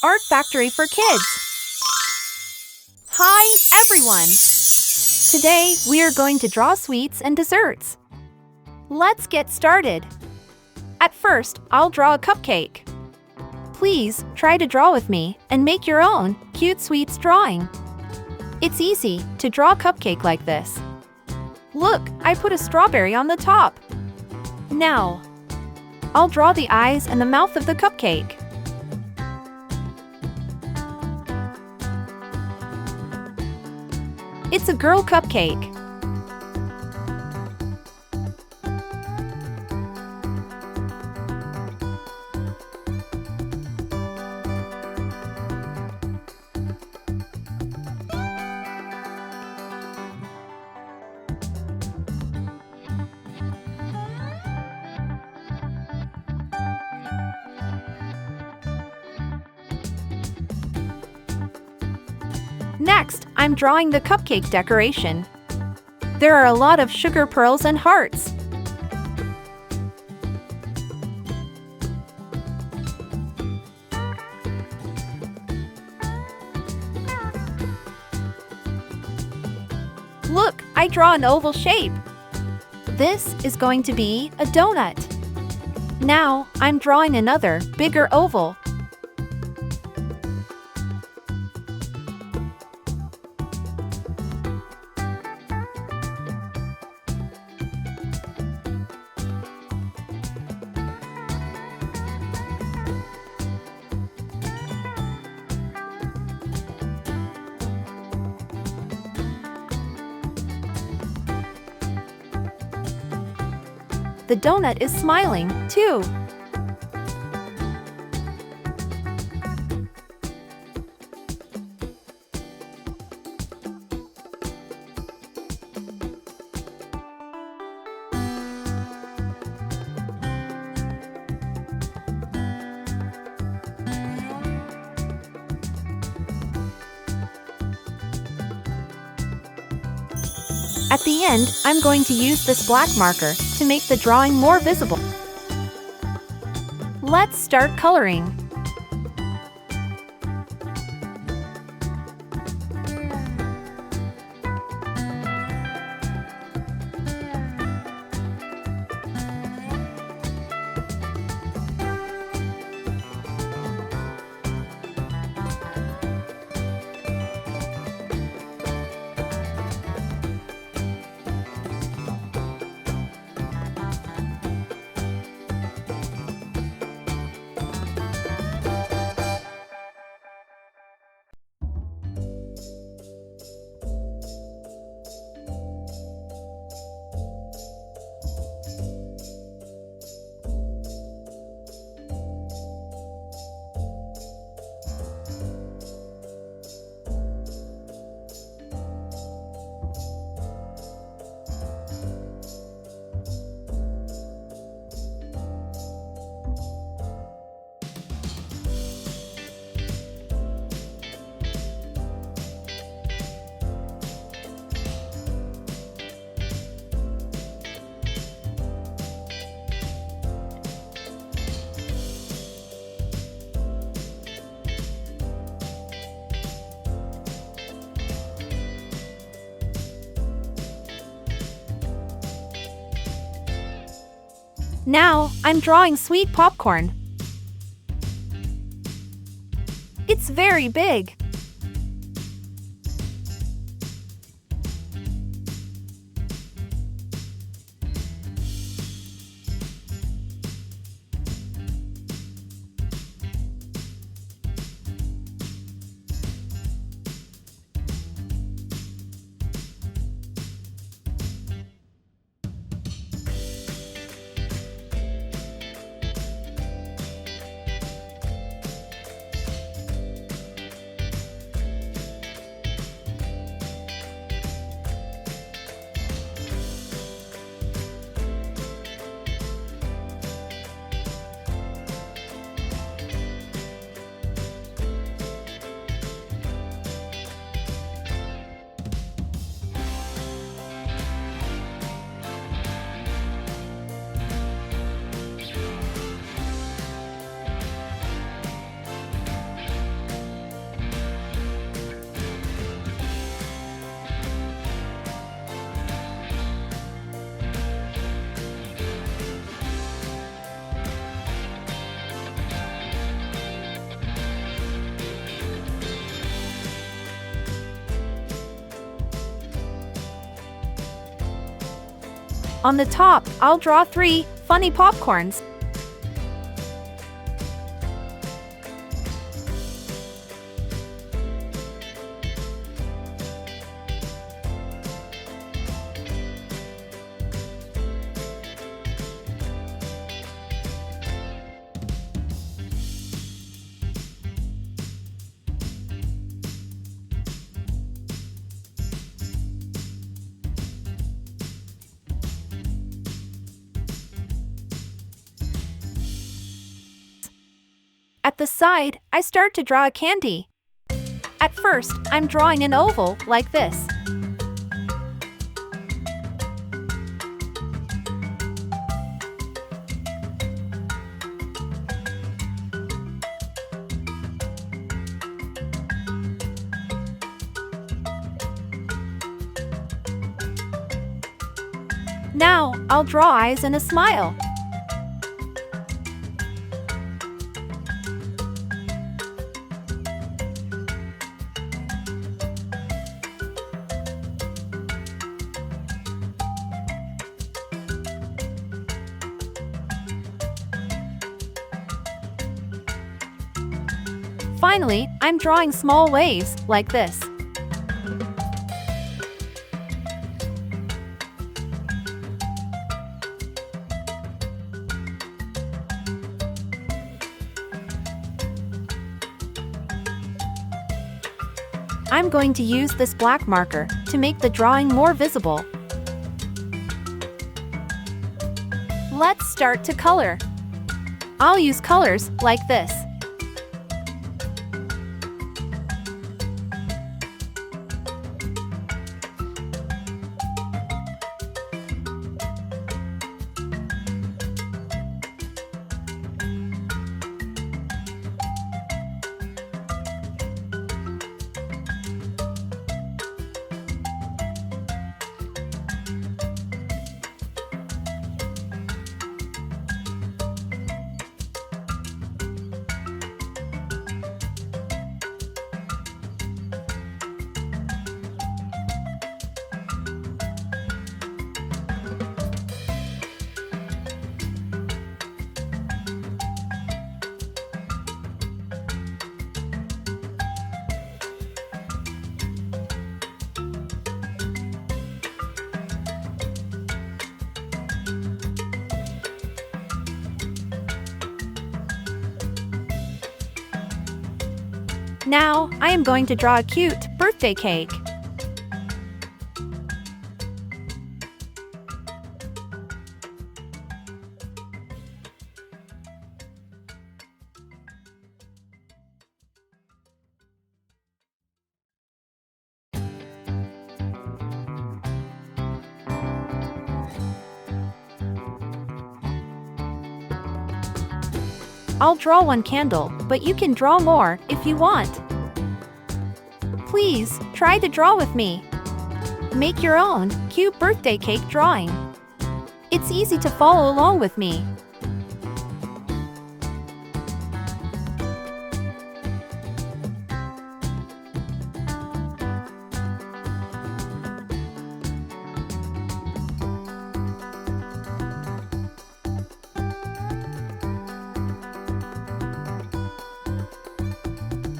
Art Factory for Kids. Hi, everyone! Today, we are going to draw sweets and desserts. Let's get started. At first, I'll draw a cupcake. Please try to draw with me and make your own cute sweets drawing. It's easy to draw a cupcake like this. Look, I put a strawberry on the top. Now, I'll draw the eyes and the mouth of the cupcake. It's a girl cupcake. Next, I'm drawing the cupcake decoration. There are a lot of sugar pearls and hearts. Look, I draw an oval shape. This is going to be a donut. Now, I'm drawing another, bigger oval. The donut is smiling, too. At the end, I'm going to use this black marker to make the drawing more visible. Let's start coloring. Now, I'm drawing sweet popcorn. It's very big. On the top, I'll draw 3 funny popcorns. At the side, I start to draw a candy. At first, I'm drawing an oval like this. Now, I'll draw eyes and a smile. Finally, I'm drawing small waves, like this. I'm going to use this black marker to make the drawing more visible. Let's start to color. I'll use colors like this. Now, I am going to draw a cute birthday cake. I'll draw one candle, but you can draw more if you want. Please, try to draw with me. Make your own cute birthday cake drawing. It's easy to follow along with me.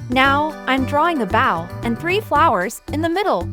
Now, I'm drawing a bow and 3 flowers in the middle.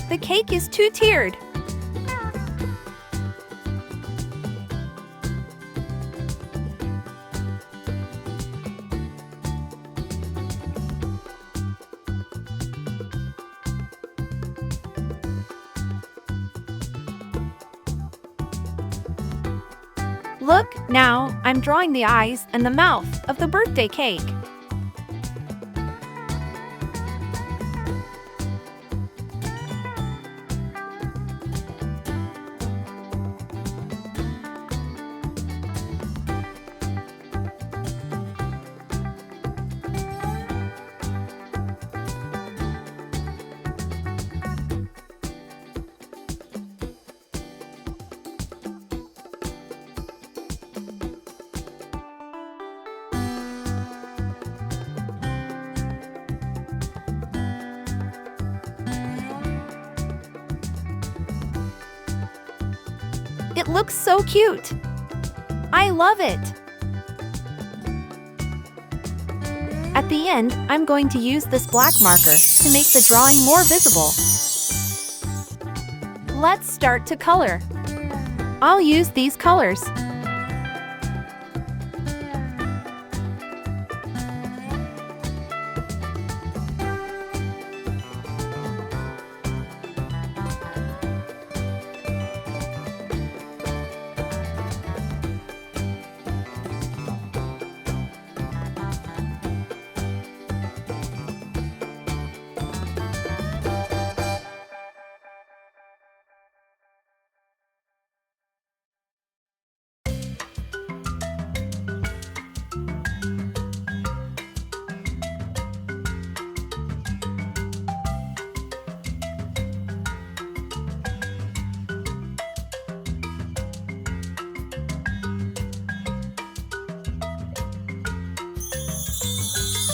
The cake is two-tiered. Look, now, I'm drawing the eyes and the mouth of the birthday cake. It looks so cute! I love it! At the end, I'm going to use this black marker to make the drawing more visible. Let's start to color. I'll use these colors.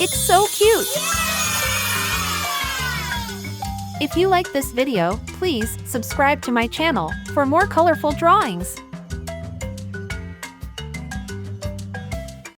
It's so cute! If you like this video, please subscribe to my channel for more colorful drawings.